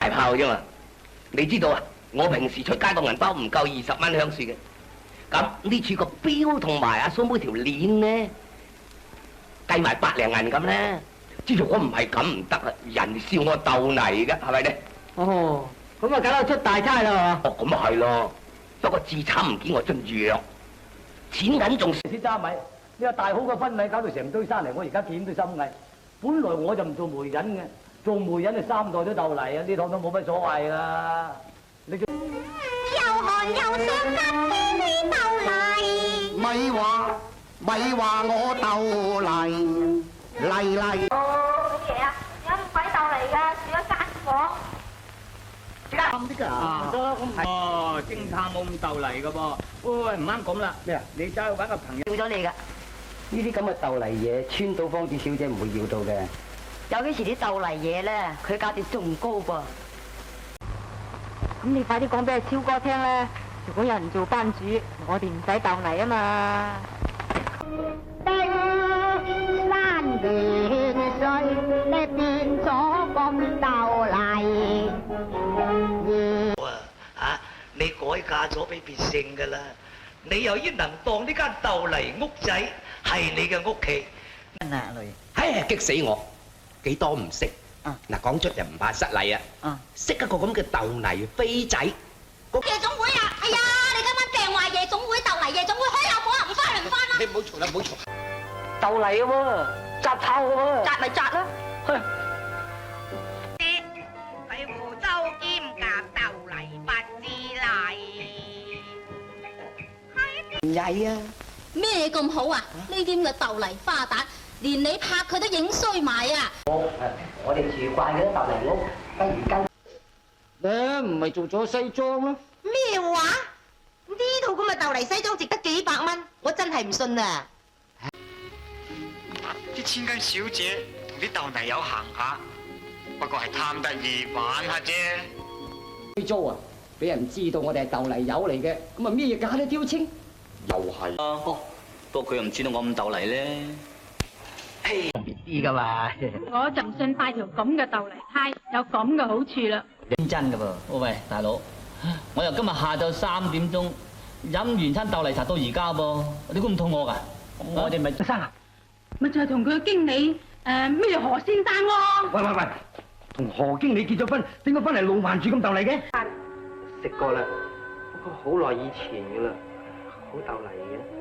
大炮啫嘛。你知道啊？我平時出街個銀包唔夠20蚊香樹嘅。咁呢處個錶同埋阿蘇妹條鏈呢，計埋100零銀咁咧。知道我唔係咁唔得啊！人笑我鬥泥嘅，係咪咧？哦，咁啊，搞到出大差啦嘛。哦，咁啊係咯。不過自慘唔見我樽藥，錢銀仲少先揸米，呢個大好嘅婚禮搞到成堆山嚟，我而家見到心翳。本來我就唔做媒人嘅，做媒人就3代都鬥嚟啊！呢趟都冇乜所謂啦。你做又寒又傷心天天鬥嚟，咪話我鬥嚟嚟。老爺啊，有冇鬼鬥嚟㗎？住咗間房。啱啲㗎。哦，偵探冇咁鬥嚟㗎噃。喂，唔啱咁啦。咩啊？你走去揾個朋友。要咗你㗎。呢啲咁嘅鬥嚟嘢，川島芳子小姐唔會要到嘅。有幾時啲鬥嚟嘢咧，佢價值仲高噃。咁你快啲講俾阿超哥聽啦！如果有人做班主，我哋唔使鬥嚟啊嘛。冰山變水，你變咗咁鬥嚟。你改嫁咗俾別姓噶啦，你又應能當呢間鬥泥屋仔係你嘅屋企。唉，激死我！幾多唔識？嗱，講出就唔怕失禮啊！識一個咁嘅鬥泥飛仔。夜總會啊！哎呀，你今晚訂話夜總會鬥泥夜總會開有冇啊？唔翻嚟唔翻啦！你唔好嘈啦，唔好嘈。鬥嚟嘅喎，紮炮嘅喎。紮咪紮啦！喺湖州兼夾鬥泥不知禮。唔曳啊！咩咁好啊？呢啲咁嘅鬥泥花旦，連你拍佢都影衰埋啊！我哋住慣嗰啲鬥泥屋，不如跟。你唔係做咗西裝咯？咩話？呢套咁嘅鬥泥西裝值得幾百蚊，我真係唔信啊！啲千金小姐同啲鬥泥友行下，不過係貪得意玩下啫。西裝啊，俾人知道我哋係鬥泥友嚟嘅，咁啊咩嘢假都丟清。又係哦，不過佢又唔知道我咁鬥嚟咧。別啲噶嘛。我就唔信帶條咁嘅鬥泥呔有咁嘅好處啦。認真㗎噃。喂，大佬，我由今日下晝3點鐘飲完餐鬥泥茶到而家噃，你估唔肚餓㗎？我哋咪生啊！咪就係同佢嘅經理咩何先生咯。喂，同何經理結咗婚，點解翻嚟路環住咁鬥嚟嘅？食過啦，不過好耐以前噶啦，好鬥嚟嘅。